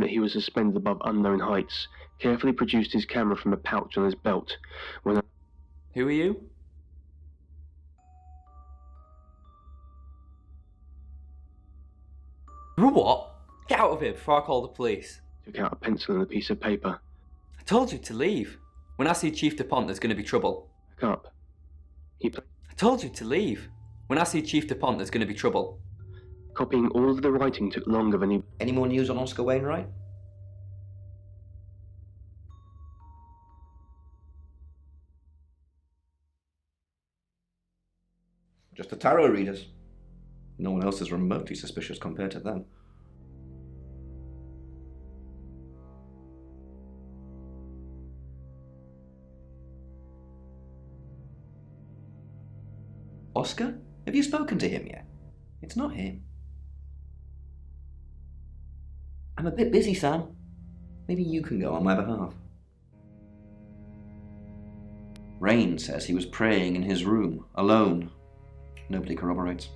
that he was suspended above unknown heights, carefully produced his camera from a pouch on his belt. When Who are you? What? Get out of here before I call the police. Took out a pencil and a piece of paper. I told you to leave. When I see Chief DuPont, there's going to be trouble. Back up. I told you to leave. When I see Chief DuPont, there's going to be trouble. Copying all of the writing took longer than he... Any more news on Oscar Wainwright? Just the tarot readers. No one else is remotely suspicious compared to them. Oscar? Have you spoken to him yet? It's not him. I'm a bit busy, Sam. Maybe you can go on my behalf. Rain says he was praying in his room, alone. Nobody corroborates.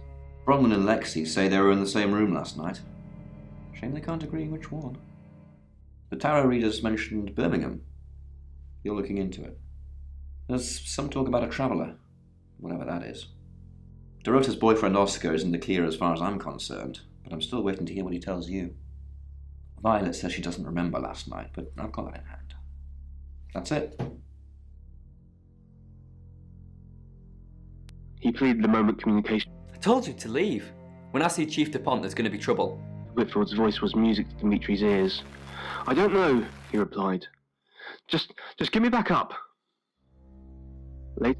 Bronwyn and Lexi say they were in the same room last night. Shame they can't agree which one. The tarot readers mentioned Birmingham. You're looking into it. There's some talk about a traveller, whatever that is. Dorota's boyfriend Oscar is in the clear as far as I'm concerned, but I'm still waiting to hear what he tells you. Violet says she doesn't remember last night, but I've got that in hand. That's it. He pleaded the moment communication. I told you to leave. When I see Chief DuPont, there's going to be trouble. Whitfield's voice was music to Dimitri's ears. I don't know, he replied. Just give me back up. Later.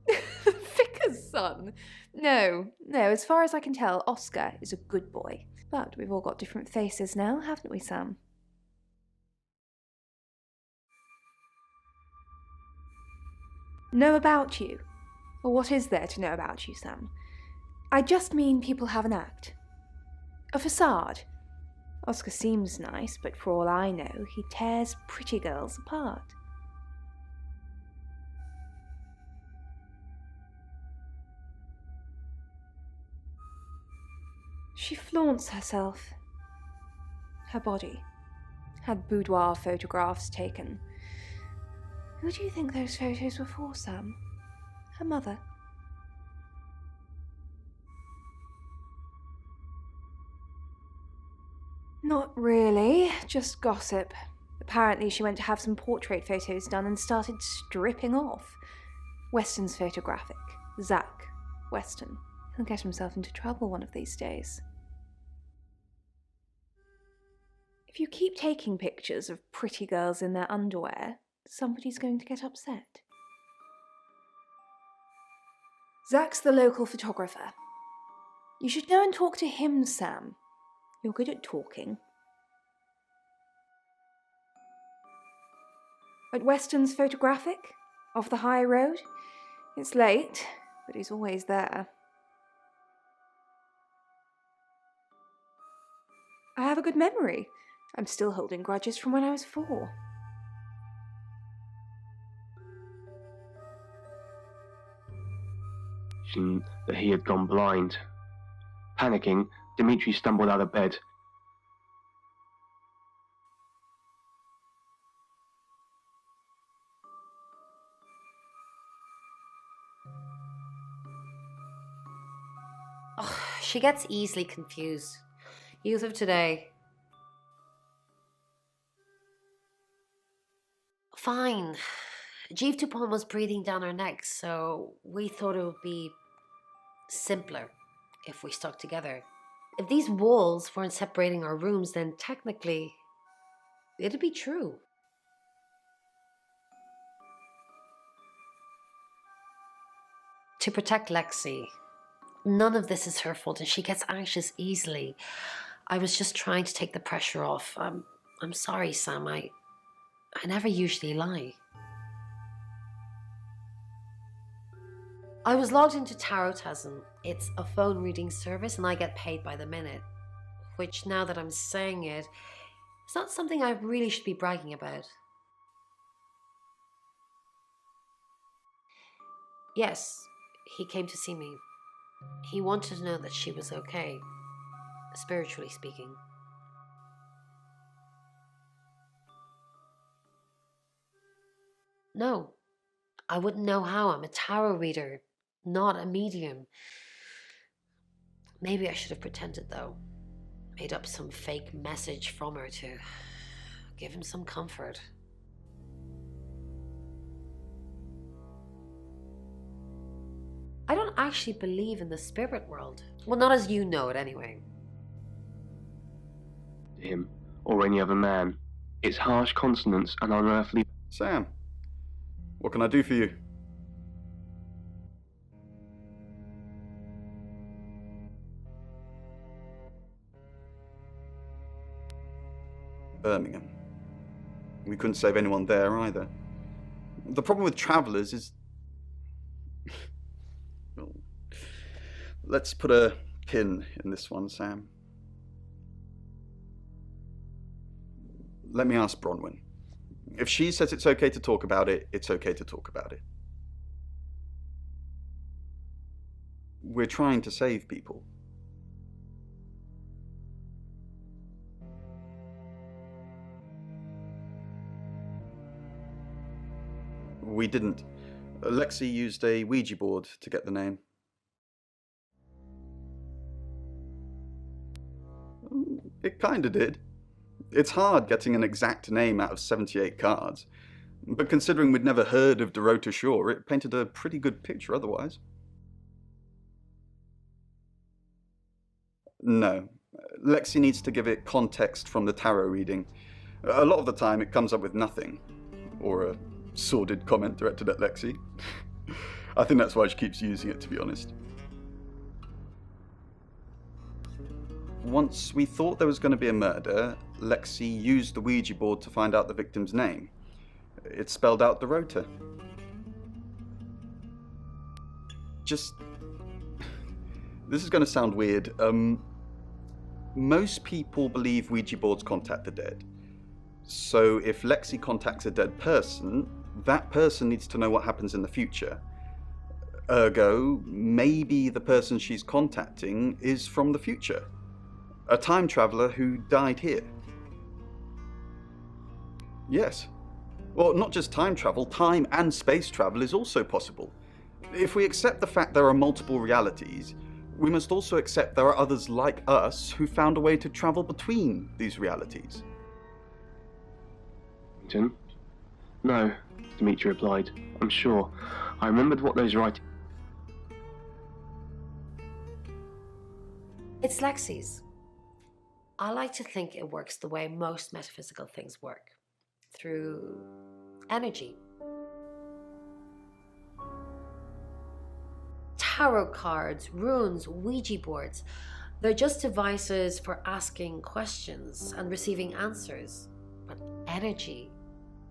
Vicar's son? No, as far as I can tell, Oscar is a good boy. But we've all got different faces now, haven't we, Sam? Know about you? Well, what is there to know about you, Sam? I just mean people have an act. A facade. Oscar seems nice, but for all I know, he tears pretty girls apart. She flaunts herself. Her body. Had boudoir photographs taken. Who do you think those photos were for, Sam? Her mother? Not really, just gossip. Apparently she went to have some portrait photos done and started stripping off. Weston's photographic. Zach Weston. He'll get himself into trouble one of these days. If you keep taking pictures of pretty girls in their underwear, somebody's going to get upset. Zach's the local photographer. You should go and talk to him, Sam. You're good at talking. At Weston's photographic, off the high road. It's late, but he's always there. I have a good memory. I'm still holding grudges from when I was 4. That he had gone blind. Panicking, Dimitri stumbled out of bed. Oh, she gets easily confused. Youth of today. Fine. Chief DuPont was breathing down our necks, so we thought it would be simpler if we stuck together. If these walls weren't separating our rooms, then technically it'd be true. To protect Lexi. None of this is her fault and she gets anxious easily. I was just trying to take the pressure off. I'm sorry, Sam. I never usually lie. I was logged into Tarotism. It's a phone reading service and I get paid by the minute. Which, now that I'm saying it, it's not something I really should be bragging about. Yes, he came to see me. He wanted to know that she was okay, spiritually speaking. No, I wouldn't know how. I'm a tarot reader, not a medium. Maybe I should have pretended though. Made up some fake message from her to give him some comfort. I don't actually believe in the spirit world. Well, not as you know it anyway. Him, or any other man. It's harsh consonants and unearthly. Sam, what can I do for you? Birmingham. We couldn't save anyone there either. The problem with travellers is... Well, let's put a pin in this one, Sam. Let me ask Bronwyn. If she says it's okay to talk about it, it's okay to talk about it. We're trying to save people. We didn't. Lexi used a Ouija board to get the name. It kinda did. It's hard getting an exact name out of 78 cards, but considering we'd never heard of Dorota Shaw, it painted a pretty good picture otherwise. No. Lexi needs to give it context from the tarot reading. A lot of the time it comes up with nothing. Or a sordid comment directed at Lexi. I think that's why she keeps using it, to be honest. Once we thought there was going to be a murder, Lexi used the Ouija board to find out the victim's name. It spelled out Dorota. Just... This is going to sound weird. Most people believe Ouija boards contact the dead. So if Lexi contacts a dead person, that person needs to know what happens in the future. Ergo, maybe the person she's contacting is from the future. A time traveller who died here. Yes. Well, not just time travel, time and space travel is also possible. If we accept the fact there are multiple realities, we must also accept there are others like us who found a way to travel between these realities. No, Dimitri replied. I'm sure. I remembered what those writings... It's Lexi's. I like to think it works the way most metaphysical things work. Through energy. Tarot cards, runes, Ouija boards. They're just devices for asking questions and receiving answers. But energy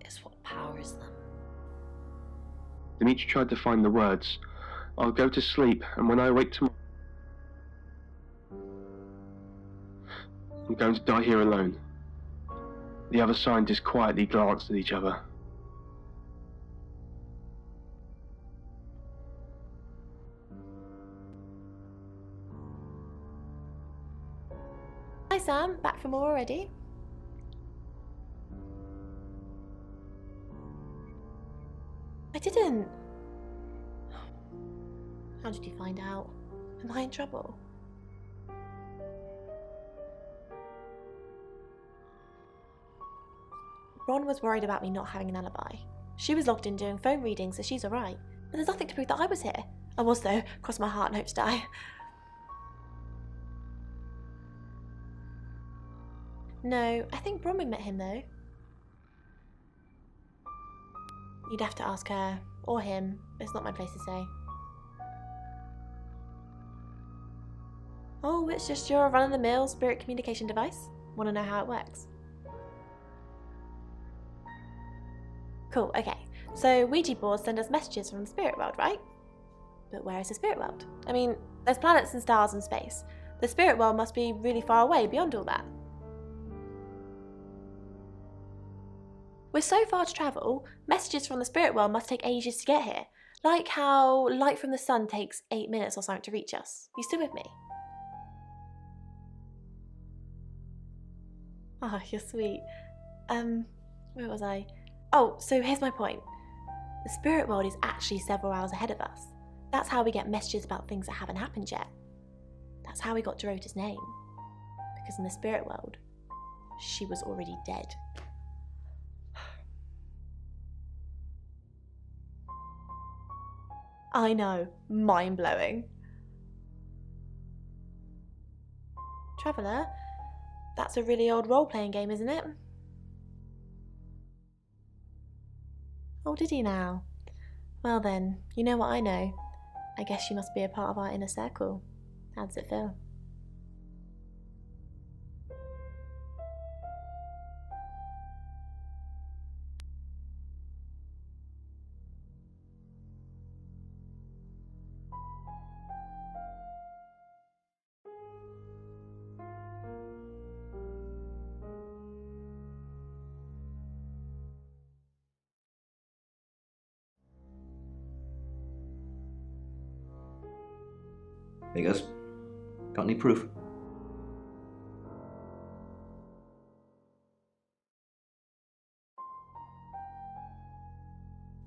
is what powers them. Dimitri tried to find the words. I'll go to sleep, and when I wake tomorrow... I'm going to die here alone. The other scientists quietly glanced at each other. Hi Sam, back from more already? I didn't. How did you find out? Am I in trouble? Ron was worried about me not having an alibi. She was logged in doing phone readings, so she's alright. But there's nothing to prove that I was here. I was though, cross my heart and hope to die. No, I think Bronwyn met him though. You'd have to ask her, or him. It's not my place to say. Oh, it's just your run-of-the-mill spirit communication device? Want to know how it works? Cool, okay. So Ouija boards send us messages from the spirit world, right? But where is the spirit world? I mean, there's planets and stars in space. The spirit world must be really far away beyond all that. We're so far to travel, messages from the spirit world must take ages to get here. Like how light from the sun takes 8 minutes or something to reach us. You still with me? Oh, you're sweet. Where was I? Oh, so here's my point. The spirit world is actually several hours ahead of us. That's how we get messages about things that haven't happened yet. That's how we got Dorota's name. Because in the spirit world, she was already dead. I know, mind-blowing. Traveller, that's a really old role-playing game, isn't it? Oh, did you now? Well then, you know what I know. I guess you must be a part of our inner circle. How does it feel? There he goes. Got any proof?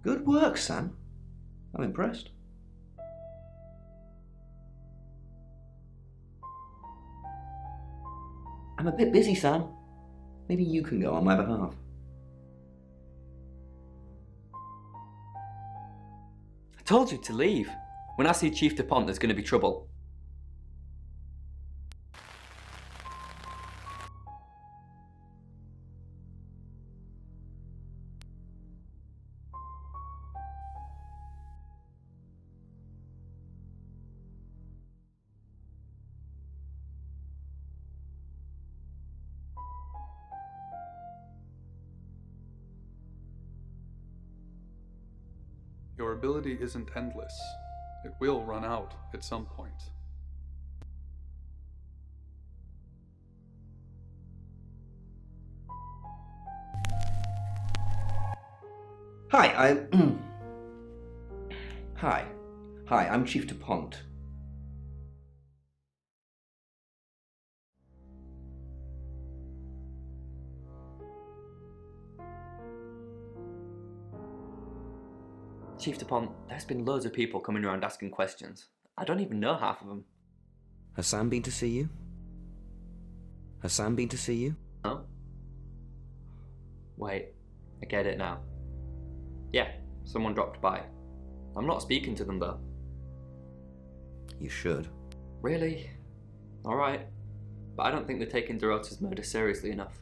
Good work, Sam. I'm impressed. I'm a bit busy, Sam. Maybe you can go on my behalf. I told you to leave. When I see Chief DuPont, there's going to be trouble. Your ability isn't endless. It will run out at some point. Hi, Hi, I'm Chief DuPont. Chief DuPont, there's been loads of people coming around asking questions. I don't even know half of them. Has Sam been to see you? Has Sam been to see you? No? Wait, I get it now. Yeah, someone dropped by. I'm not speaking to them though. You should. Really? Alright. But I don't think they're taking Dorota's murder seriously enough.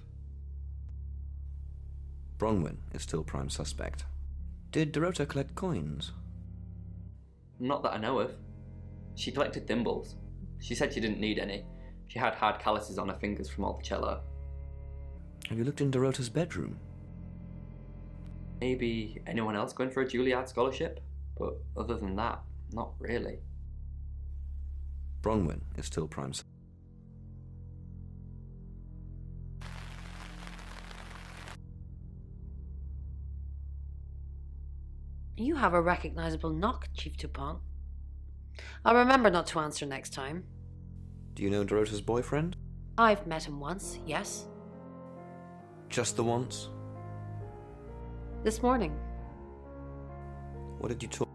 Bronwyn is still prime suspect. Did Dorota collect coins? Not that I know of. She collected thimbles. She said she didn't need any. She had hard calluses on her fingers from all the cello. Have you looked in Dorota's bedroom? Maybe anyone else going for a Juilliard scholarship? But other than that, not really. Bronwyn is still prime suspect. You have a recognizable knock, Chief DuPont. I'll remember not to answer next time. Do you know Dorota's boyfriend? I've met him once, yes. Just the once? This morning. What did you talk?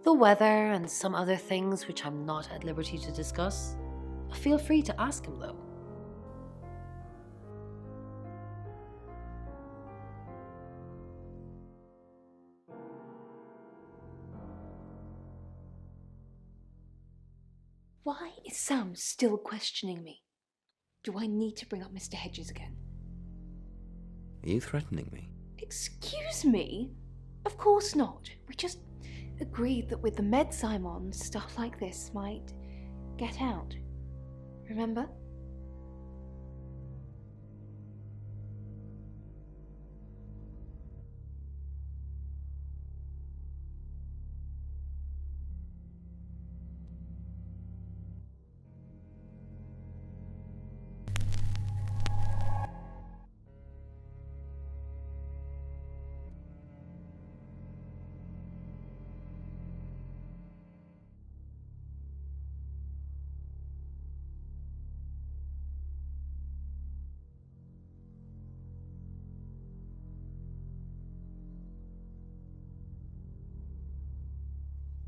The weather and some other things which I'm not at liberty to discuss. Feel free to ask him, though. Why is Sam still questioning me? Do I need to bring up Mr. Hedges again? Are you threatening me? Excuse me? Of course not. We just agreed that with the meds I'm on, stuff like this might get out. Remember?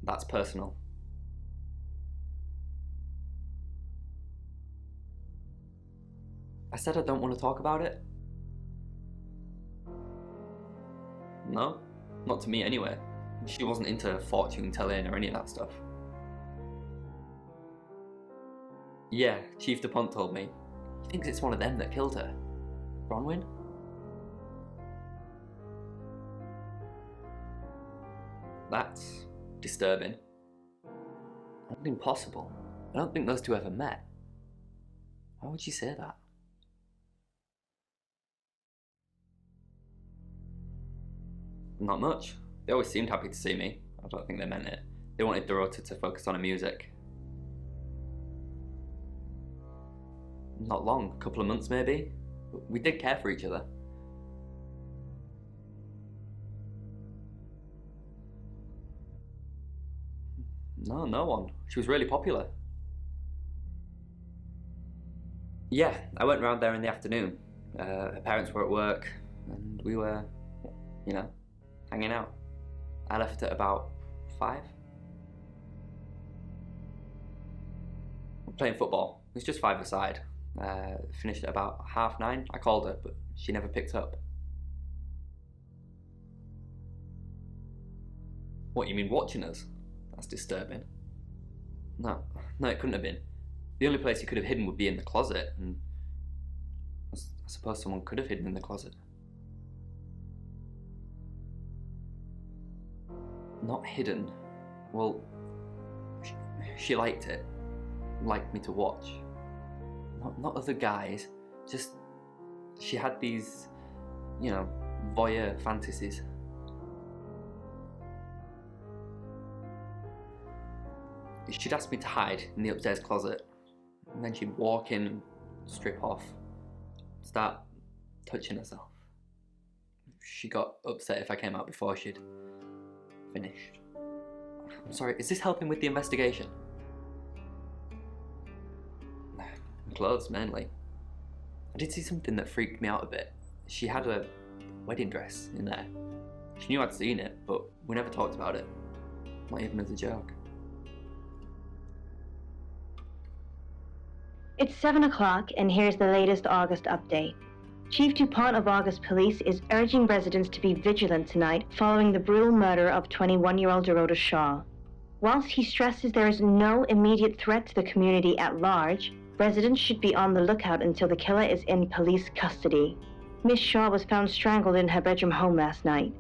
That's personal. I said I don't want to talk about it. No, not to me anyway. She wasn't into fortune telling or any of that stuff. Yeah, Chief DuPont told me. He thinks it's one of them that killed her. Bronwyn? That's disturbing. And impossible. I don't think those two ever met. Why would she say that? Not much. They always seemed happy to see me. I don't think they meant it. They wanted Dorota to focus on her music. Not long, a couple of months maybe. We did care for each other. No, no one. She was really popular. Yeah, I went round there in the afternoon. Her parents were at work, and we were, you know, hanging out. I left at about 5. Playing football. It was just 5-a-side. Finished at about 9:30. I called her, but she never picked up. What, you mean watching us? That's disturbing. No, it couldn't have been. The only place he could have hidden would be in the closet, and I suppose someone could have hidden in the closet. Not hidden. Well, she liked it. Liked me to watch. Not other guys, just she had these, you know, voyeur fantasies. She'd ask me to hide in the upstairs closet, and then she'd walk in and strip off, start touching herself. She got upset if I came out before she'd finished. I'm sorry, is this helping with the investigation? Clothes, mainly. I did see something that freaked me out a bit. She had a wedding dress in there. She knew I'd seen it, but we never talked about it. Not even as a joke. It's 7 o'clock, and here's the latest August update. Chief DuPont of August Police is urging residents to be vigilant tonight following the brutal murder of 21-year-old Dorota Shaw. Whilst he stresses there is no immediate threat to the community at large, residents should be on the lookout until the killer is in police custody. Miss Shaw was found strangled in her bedroom home last night.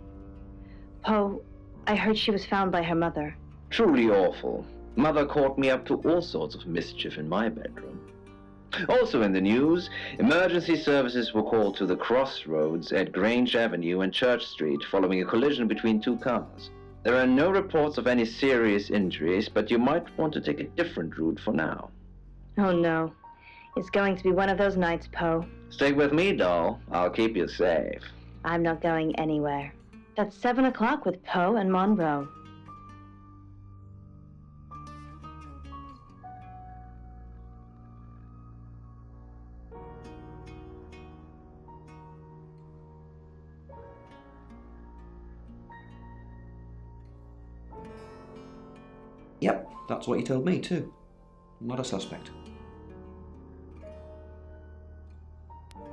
Poe, I heard she was found by her mother. Truly awful. Mother caught me up to all sorts of mischief in my bedroom. Also in the news, emergency services were called to the crossroads at Grange Avenue and Church Street following a collision between 2 cars. There are no reports of any serious injuries, but you might want to take a different route for now. Oh no. It's going to be one of those nights, Poe. Stay with me, doll. I'll keep you safe. I'm not going anywhere. That's 7 o'clock with Poe and Monroe. Yep, that's what he told me too. Not a suspect.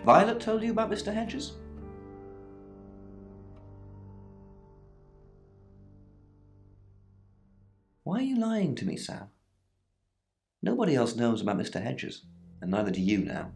Violet told you about Mr. Hedges? Why are you lying to me, Sam? Nobody else knows about Mr. Hedges, and neither do you now.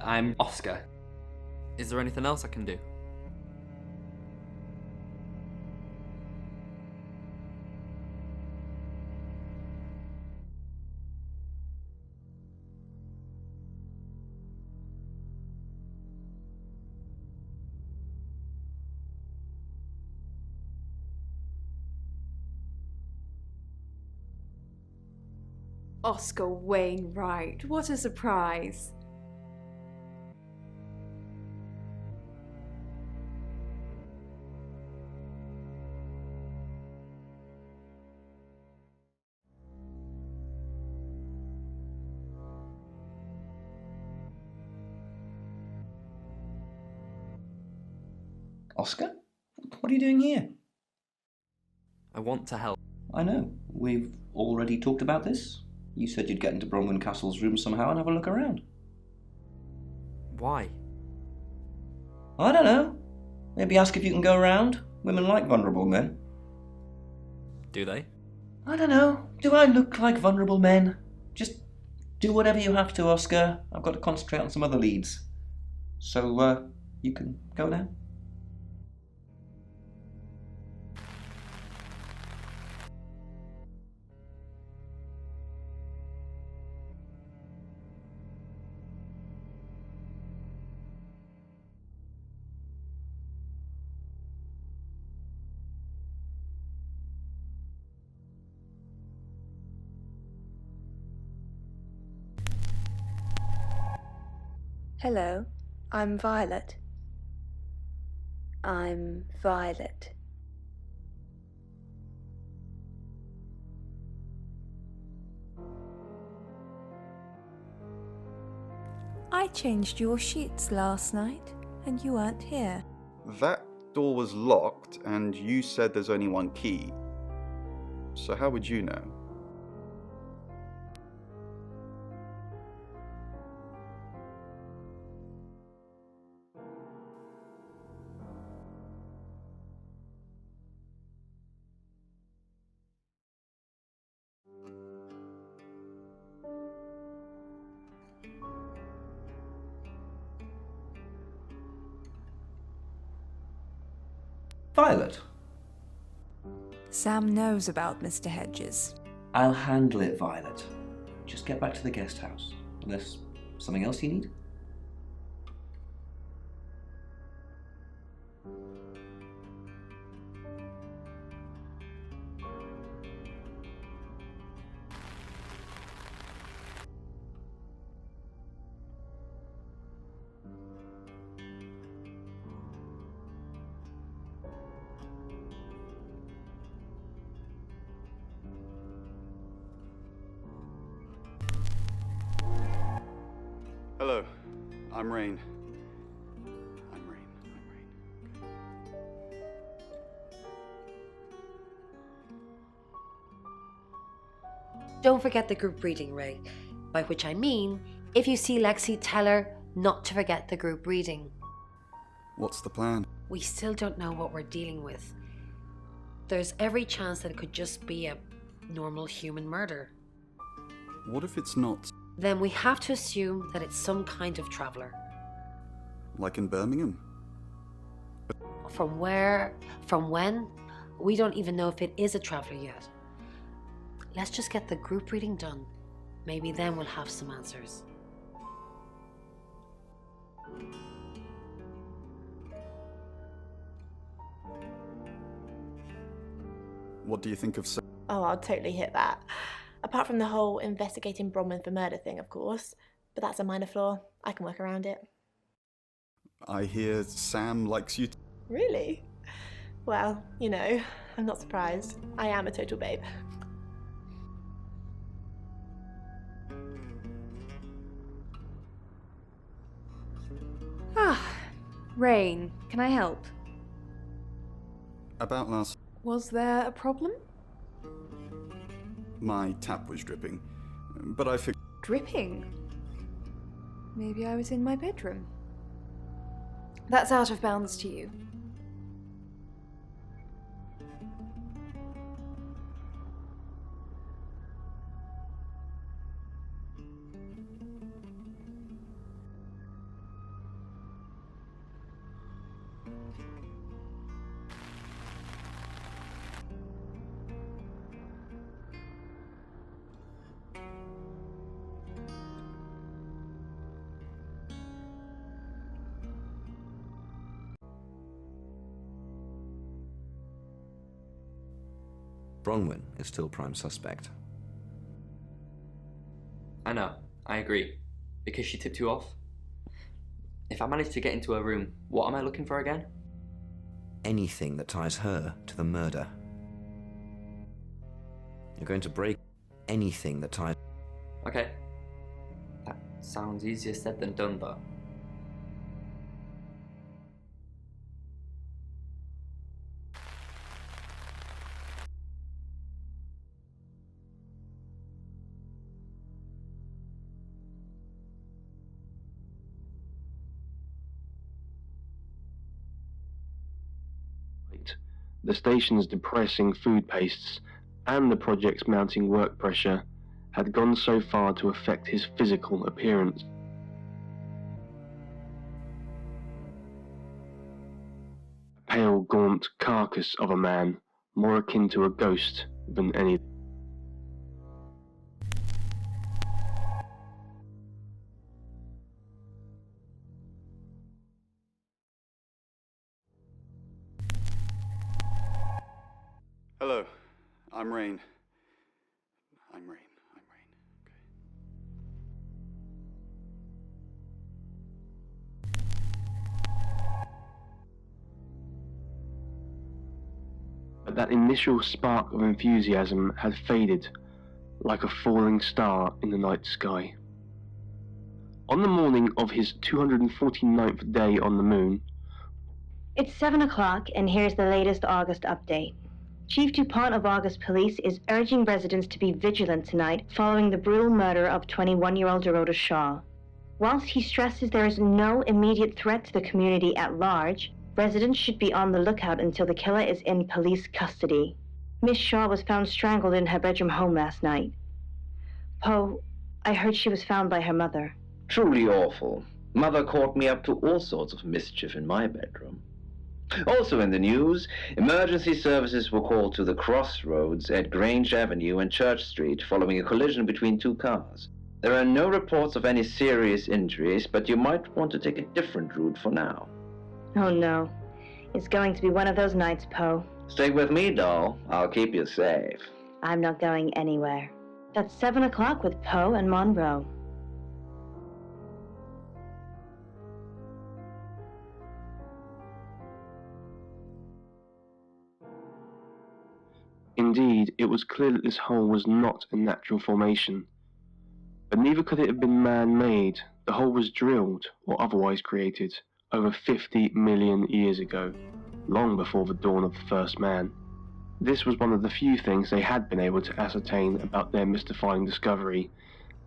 I'm Oscar. Is there anything else I can do? Oscar Wainwright, what a surprise. Oscar? What are you doing here? I want to help. I know. We've already talked about this. You said you'd get into Bronwyn Castle's room somehow and have a look around. Why? I don't know. Maybe ask if you can go around. Women like vulnerable men. Do they? I don't know. Do I look like vulnerable men? Just do whatever you have to, Oscar. I've got to concentrate on some other leads. So, you can go now. Hello, I'm Violet. I'm Violet. I changed your sheets last night, and you weren't here. That door was locked, and you said there's only one key. So how would you know? Violet. Sam knows about Mr. Hedges. I'll handle it, Violet. Just get back to the guest house. Unless something else you need? Hello, I'm Rain. I'm Rain. Don't forget the group reading, Ray. By which I mean, if you see Lexi, tell her not to forget the group reading. What's the plan? We still don't know what we're dealing with. There's every chance that it could just be a normal human murder. What if it's not? Then we have to assume that it's some kind of traveller. Like in Birmingham? From where, from when, we don't even know if it is a traveller yet. Let's just get the group reading done. Maybe then we'll have some answers. What do you think of Oh, I'll totally hit that. Apart from the whole investigating Bronwyn for murder thing, of course. But that's a minor flaw. I can work around it. I hear Sam likes you. Really? Well, you know, I'm not surprised. I am a total babe. Ah, Rain, can I help? About last... Was there a problem? My tap was dripping. But I figured... Dripping? Maybe I was in my bedroom. That's out of bounds to you. Bronwyn is still prime suspect. I know, I agree. Because she tipped you off? If I manage to get into her room, what am I looking for again? Anything that ties her to the murder. You're going to break anything that ties... Okay. That sounds easier said than done, though. The station's depressing food pastes and the project's mounting work pressure had gone so far to affect his physical appearance. A pale, gaunt carcass of a man, more akin to a ghost than any. Hello, I'm Rain. I'm Rain. Okay. But that initial spark of enthusiasm had faded like a falling star in the night sky. On the morning of his 249th day on the moon, It's 7 o'clock, and here's the latest August update. Chief DuPont of August Police is urging residents to be vigilant tonight following the brutal murder of 21-year-old Dorota Shaw. Whilst he stresses there is no immediate threat to the community at large, residents should be on the lookout until the killer is in police custody. Miss Shaw was found strangled in her bedroom home last night. Poe, I heard she was found by her mother. Truly awful. Mother caught me up to all sorts of mischief in my bedroom. Also in the news, emergency services were called to the crossroads at Grange Avenue and Church Street following a collision between two cars. There are no reports of any serious injuries, but you might want to take a different route for now. Oh no. It's going to be one of those nights, Poe. Stay with me, doll. I'll keep you safe. I'm not going anywhere. That's 7 o'clock with Poe and Monroe. indeed, it was clear that this hole was not a natural formation. But neither could it have been man-made. The hole was drilled, or otherwise created, over 50 million years ago, long before the dawn of the first man. This was one of the few things they had been able to ascertain about their mystifying discovery,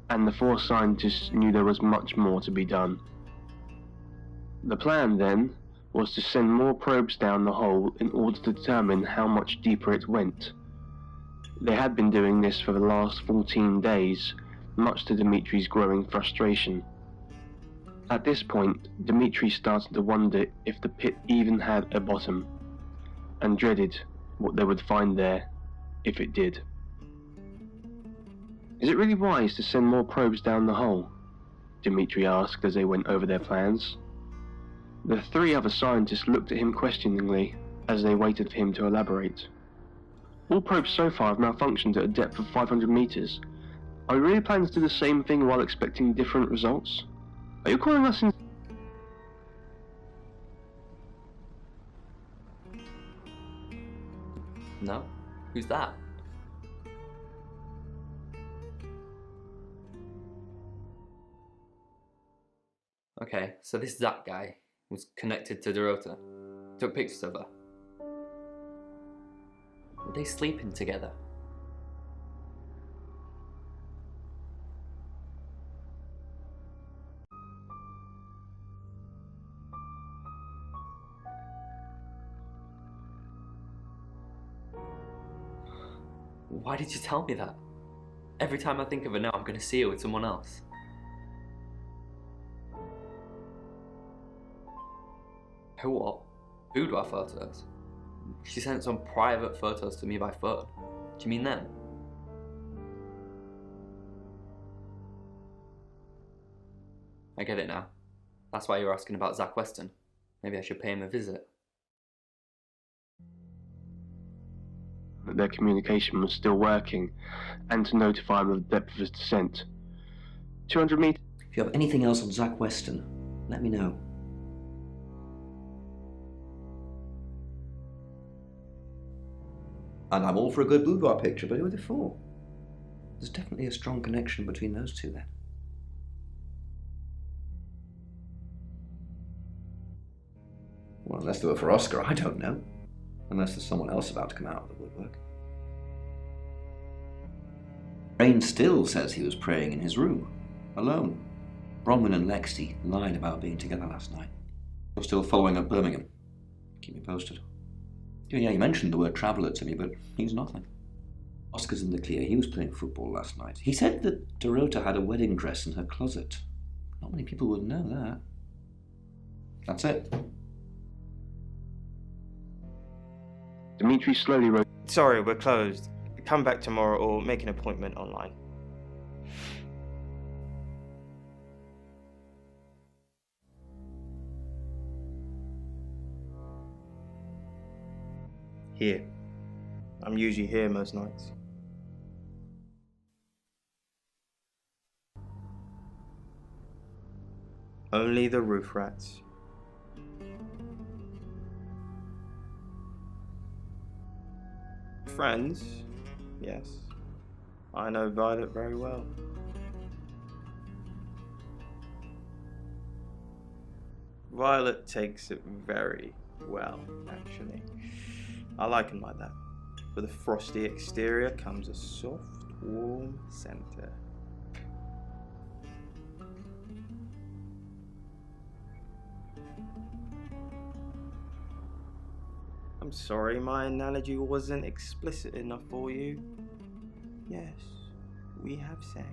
and the four scientists knew there was much more to be done. The plan, then, was to send more probes down the hole in order to determine how much deeper it went. They had been doing this for the last 14 days, much to Dimitri's growing frustration. At this point, Dimitri started to wonder if the pit even had a bottom, and dreaded what they would find there if it did. Is it really wise to send more probes down the hole? Dimitri asked as they went over their plans. The three other scientists looked at him questioningly as they waited for him to elaborate. All probes so far have malfunctioned at a depth of 500 meters. Are we really planning to do the same thing while expecting different results? Are you calling us in? No? Who's that? Okay, so this Zach guy was connected to Dorota. Took pictures of her. Were they sleeping together? Why did you tell me that? Every time I think of her now, I'm gonna see her with someone else. Her what? Boudoir photos? She sent some private photos to me by phone. Do you mean them? I get it now. That's why you're asking about Zach Weston. Maybe I should pay him a visit. That their communication was still working, and to notify him of the depth of his descent. 200 meters. If you have anything else on Zach Weston, let me know. And I'm all for a good boudoir picture, but who are they for? There's definitely a strong connection between those two then. Well, unless they were for Oscar, I don't know. Unless there's someone else about to come out of the woodwork. Rain still says he was praying in his room, alone. Bronwyn and Lexi lied about being together last night. You're still following up Birmingham. Keep me posted. Yeah, you mentioned the word traveller to me, but he's nothing. Oscar's in the clear. He was playing football last night. He said that Dorota had a wedding dress in her closet. Not many people would know that. That's it. Dimitri slowly wrote. Sorry, we're closed. Come back tomorrow or make an appointment online. Here. I'm usually here most nights. Only the roof rats. Friends? Yes. I know Violet very well. Violet takes it very well, actually. I like him like that. With a frosty exterior comes a soft, warm center. I'm sorry my analogy wasn't explicit enough for you. Yes, we have sex.